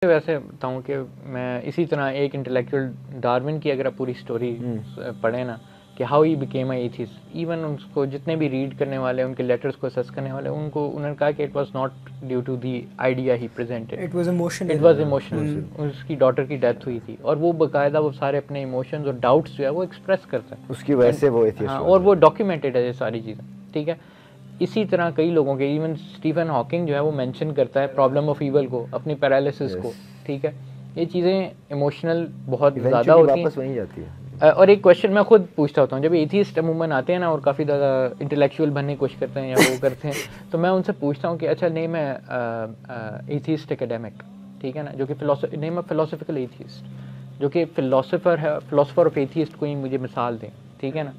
ویسے بتاؤں کہ میں اسی طرح ایک انٹلیکچوئل ڈارون کی اگر آپ پوری اسٹوری پڑھیں نا کہ how he became a atheist, even in کو جتنے بھی ریڈ کرنے والے ان کے لیٹرس کو اسیس کرنے والے انہوں نے کہا کہ it was not due to the idea he presented, it was emotional. اس کی ڈاٹر کی ڈیتھ ہوئی تھی اور وہ باقاعدہ وہ سارے اپنے ایموشنز اور ڈاؤٹس جو ہے وہ ایکسپریس کرتا ہے, اس کی وجہ سے وہ ایتھیسٹ, اور وہ ڈاکیومنٹڈ ہے یہ ساری چیزیں, ٹھیک ہے. اسی طرح کئی لوگوں کے, ایون اسٹیفن ہاکنگ جو ہے وہ مینشن کرتا ہے پرابلم آف ایول کو, اپنی پیرالسس کو, ٹھیک ہے. یہ چیزیں ایموشنل بہت زیادہ ہوتی ہیں, وہیں جاتی ہے. اور ایک کویشچن میں خود پوچھتا ہوتا ہوں جب ایتھیسٹ عموماً آتے ہیں نا اور کافی زیادہ انٹلیکچوئل بننے کی کوشش کرتے ہیں یا وہ کرتے ہیں, تو میں ان سے پوچھتا ہوں کہ اچھا نیم ہے ایتھیسٹ اکیڈیمک, ٹھیک ہے نا, جو کہ نیم ہے فلاسفیکل ایتھیسٹ, جو کہ فلاسفر ہے, فلاسفر آف ایتھیسٹ کوئی مجھے مثال دیں, ٹھیک ہے نا.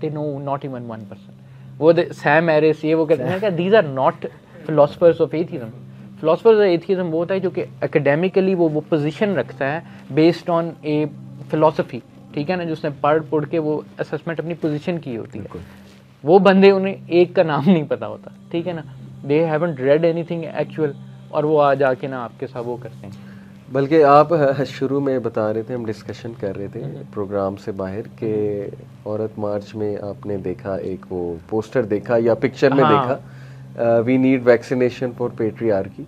They know not even 1%. وہ سیم ایرس یہ وہ کہتے ہیں کہ these are not philosophers of atheism. Philosophers of atheism وہ ہوتا ہے جو کہ اکیڈیمکلی وہ پوزیشن رکھتا ہے بیسڈ آن اے فلاسفی, ٹھیک ہے نا, جو اس نے پڑھ کے وہ اسسمنٹ اپنی پوزیشن کی ہوتی ہے. وہ بندے انہیں ایک کا نام نہیں پتا ہوتا, ٹھیک ہے نا, they haven't read anything actual, اور وہ آ جا کے نا آپ کے ساتھ وہ کرتے ہیں. بلکہ آپ شروع میں بتا رہے تھے, ہم ڈسکشن کر رہے تھے پروگرام سے باہر کہ عورت مارچ میں آپ نے دیکھا ایک وہ پوسٹر دیکھا یا پکچر میں دیکھا, we need vaccination for patriarchy.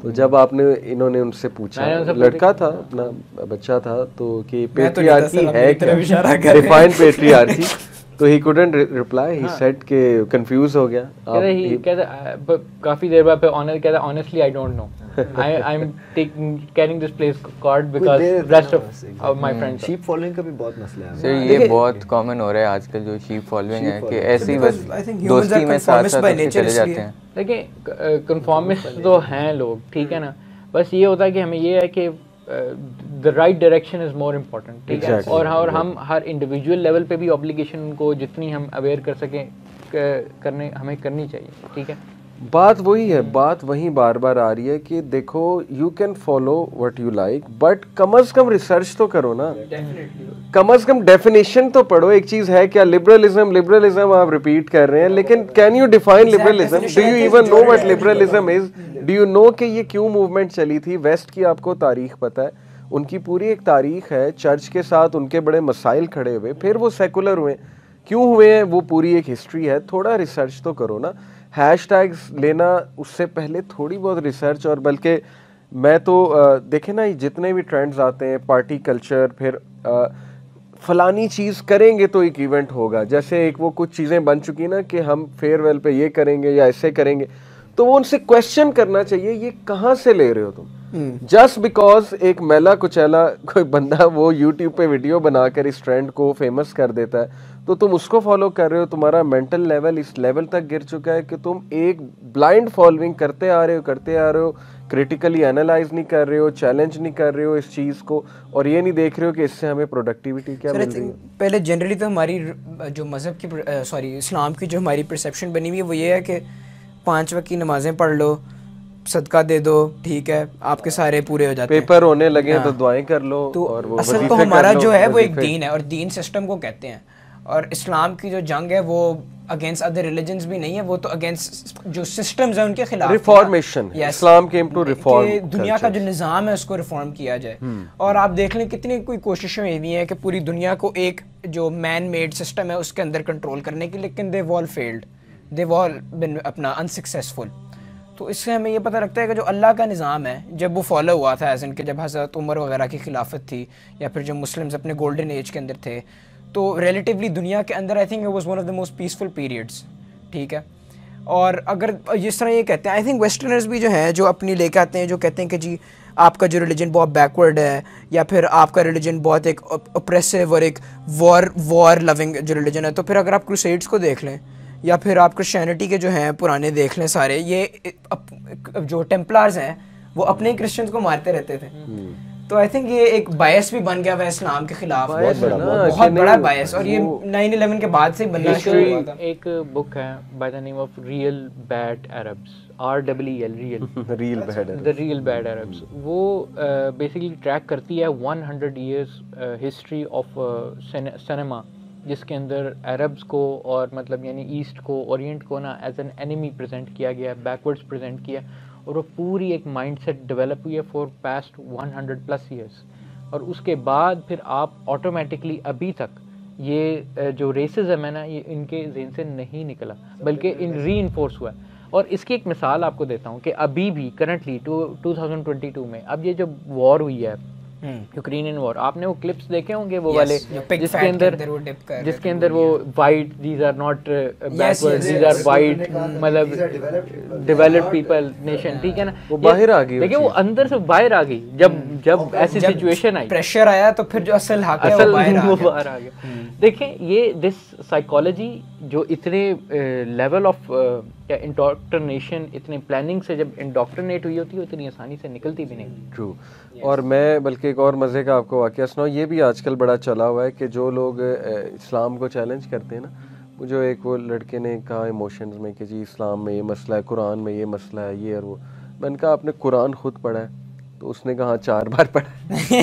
تو جب آپ نے انہوں نے ان سے پوچھا, لڑکا تھا اپنا بچہ تھا, تو کہ پیٹریارکی ہے کیا, ڈیفائن پیٹریارکی, تو ہی couldn't reply, he said کہ کنفیوز ہو گیا. کافی دیر بعد پھر کہتا honestly I don't know. I'm carrying this place card because rest of my friends. Shape following کا بھی بہت مسئلہ ہے. سر یہ بہت کامن ہو رہا ہے آج کل جو شیپ فالوئنگ ہے کہ ایسی بس دوستی میں ساتھ ساتھ چلے جاتے ہیں. دیکھیں کنفارمسٹ تو ہیں لوگ, ٹھیک ہے نا, بس یہ ہوتا ہے کہ ہمیں یہ ہے کہ the right direction is more important, ٹھیک ہے, اور ہم ہر انڈیویجول لیول پہ بھی obligation کو جتنی ہم اویئر کر سکیں ہمیں کرنی چاہیے, ٹھیک ہے. بات وہی ہے, بات وہیں بار بار آ رہی ہے کہ دیکھو you can follow what you like, but come is come research تو کرو نا, کم از کم ڈیفینیشن تو پڑھو. ایک چیز ہے کیا لبرلزم آپ ریپیٹ کر رہے ہیں, لیکن can you define liberalism, do you even know what liberalism is, do you know کہ یہ کیوں موومنٹ چلی تھی. ویسٹ کی آپ کو تاریخ پتہ ہے, ان کی پوری ایک تاریخ ہے, چرچ کے ساتھ ان کے بڑے مسائل کھڑے ہوئے, پھر وہ سیکولر ہوئے, کیوں ہوئے ہیں وہ پوری ایک ہسٹری ہے. تھوڑا ریسرچ تو کرو نا. ہیش ٹیگز لینا اس سے پہلے تھوڑی بہت ریسرچ, اور بلکہ میں تو دیکھیں نا جتنے بھی ٹرینڈز آتے ہیں, پارٹی کلچر, پھر فلانی چیز کریں گے تو ایک ایونٹ ہوگا, جیسے ایک وہ کچھ چیزیں بن چکی نا کہ ہم فیئر ویل پہ یہ کریں گے یا ایسے کریں گے, تو وہ ان سے کویشچن کرنا چاہیے یہ کہاں سے لے رہے ہو تم. جسٹ بیکاز ایک میلا کچیلا کوئی بندہ وہ یوٹیوب پہ ویڈیو بنا کر اس ٹرینڈ کو فیمس کر دیتا ہے تو تم اس کو فالو کر رہے ہو, تمہارا مینٹل لیول اس لیول تک گر چکا ہے کہ تم ایک بلائنڈ فالوئنگ کرتے آ رہے ہو, کریٹیکلی اینالائز نہیں کر رہے ہو, چیلنج نہیں کر رہے ہو اس چیز کو, اور یہ نہیں دیکھ رہے ہو کہ اس سے ہمیں پروڈکٹیوٹی کیا مل رہی ہے. پہلے جنرلی تو ہماری جو مذہب کی اسلام کی جو ہماری پرسیپشن بنی ہوئی ہے وہ یہ ہے کہ 5 وقت کی نمازیں پڑھ لو, صدقہ دے دو, ٹھیک ہے, آپ کے سارے پورے ہو جاتے ہیں, پیپر ہونے لگے تو دعائیں کر لو. تو اور وہ اصل تو ہمارا جو ہے وہ ایک دین ہے, اور دین سسٹم کو کہتے ہیں, اور اسلام کی جو جنگ ہے وہ اگینسٹ ادر ریلیجنز بھی نہیں ہے, وہ تو اگینسٹ جو سسٹمز ہیں ان کے خلاف. Reformation, Islam came to reform, دنیا کا جو نظام ہے اس کو ریفارم کیا جائے. اور آپ دیکھ لیں کتنی کوئی کوششیں ہوئی ہیں کہ پوری دنیا کو ایک جو مین میڈ سسٹم ہے اس کے اندر کنٹرول کرنے کی, لیکن دے آل فیلڈ, دے آل بن اپنا انسکسیسفل. تو اس سے ہمیں یہ پتہ لگتا ہے کہ جو اللہ کا نظام ہے جب وہ فالو ہوا تھا, ایز ان کہ جب حضرت عمر وغیرہ کی خلافت تھی, یا پھر جب مسلمز اپنے گولڈن ایج کے اندر تھے, تو ریلیٹیولی دنیا کے اندر I think it was one of the most peaceful periods, ٹھیک ہے. اور اگر جس طرح یہ کہتے ہیں, آئی تھنک ویسٹرنرز بھی جو ہیں جو اپنی لے کے آتے ہیں, جو کہتے ہیں کہ جی آپ کا جو ریلیجن بہت بیکورڈ ہے, یا پھر آپ کا ریلیجن بہت ایک اپریسو اور ایک وار لونگ جو ریلیجن ہے, تو پھر اگر آپ کروسیڈس کو دیکھ لیں, یا پھر آپ کرسچینٹی کے جو ہیں پرانے دیکھ لیں سارے, یہ جو ٹیمپلارز ہیں وہ اپنے ہی کرسچنس کو مارتے رہتے تھے. تو آئی تھنک یہ ایک بائس بھی بن گیا ہوا ہے اسلام کے خلاف, بہت بڑا بائس, اور یہ 9/11 کے بعد سے بننا شروع ہوا تھا. ایک بک ہے by the name of real bad Arabs, REEL The Real Bad Arabs. وہ بیسیکلی ٹریک کرتی ہے 100 years ہسٹری آف سنیما, جس کے اندر عربس کو اور مطلب یعنی ایسٹ کو, اورینٹ کو نا ایز این اینیمی پریزنٹ کیا گیا, بیکورڈس پریزنٹ کیا, اور وہ پوری ایک مائنڈ سیٹ ڈیولپ ہوئی ہے فور پاسٹ 100+ ایئرس, اور اس کے بعد پھر آپ آٹومیٹکلی ابھی تک یہ جو ریسزم ہے نا یہ ان کے ذہن سے نہیں نکلا بلکہ ری انفورس ہوا ہے. اور اس کی ایک مثال آپ کو دیتا ہوں کہ ابھی بھی کرنٹلی 2022 میں اب یہ جو وار ہوئی ہے یوکرینین وار, آپ نے وہ کلپس دیکھے ہوں گے وہ والے جس کے اندر وہ white these are not backward these are white مطلب ڈیولپڈ پیپل نیشن, ٹھیک ہے نا, وہ باہر آ گئی, لیکن وہ اندر سے باہر آ گئی جب ایسی سچویشن آئی, پریشر آیا تو پھر جو اصل حق ہے وہ باہر آ گیا. دیکھیں یہ دس سائیکالوجی جو اتنے لیول آف انڈوکٹرینیشن اتنے پلاننگ سے جب انڈوکٹرینیٹ ہوئی ہوتی ہے اتنی آسانی سے نکلتی بھی نہیں. ٹرو. اور میں بلکہ ایک اور مزے کا آپ کو واقعہ سناؤں, یہ بھی آج کل بڑا چلا ہوا ہے کہ جو لوگ اسلام کو چیلنج کرتے ہیں نا, مجھے ایک وہ لڑکے نے کہا ایموشنز میں کہ جی اسلام میں یہ مسئلہ ہے, قرآن میں یہ مسئلہ ہے, یہ اور وہ. میں نے کہا آپ نے قرآن خود پڑھا ہے؟ تو اس نے کہا 4 بار پڑھا ہے.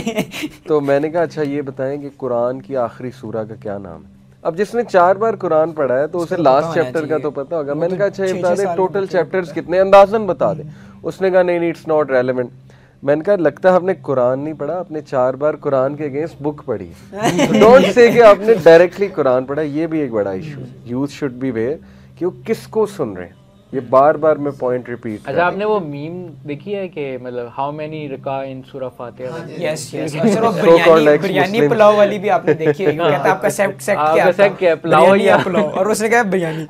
تو میں نے کہا اچھا یہ بتائیں کہ قرآن کی آخری سورہ کا کیا نام ہے؟ اب جس نے 4 بار قرآن پڑھا ہے تو اسے لاسٹ چیپٹر کا تو پتہ ہوگا. میں نے کہا اچھا یہ بتا دیں ٹوٹل چیپٹرز کتنے, اندازاً بتا دیں. اس نے کہا نہیں اٹس ناٹ ریلیونٹ. میں نے کہا لگتا ہے آپ نے قرآن نہیں پڑھا, آپ نے 4 بار قرآن کے اگینسٹ بک پڑھی. ڈونٹ سے کہ آپ نے ڈائریکٹلی قرآن پڑھا. یہ بھی ایک بڑا ایشو ہے. یوتھ شوڈ بی ویئر کہ وہ کس کو سن رہے ہیں. یہ بار بار میں پوائنٹ ریپیٹ. اچھا آپ نے وہ میم دیکھی ہے کہ مطلب ہاؤ مینی رکع ان سورہ فاتحہ؟ یس یس. بریانی پلاؤ والی بھی آپ نے دیکھی ہے, کہتا ہے آپ کا سیکٹ کیا ہے, پلاؤ یا پلاؤ, اور اس نے کہا بریانی.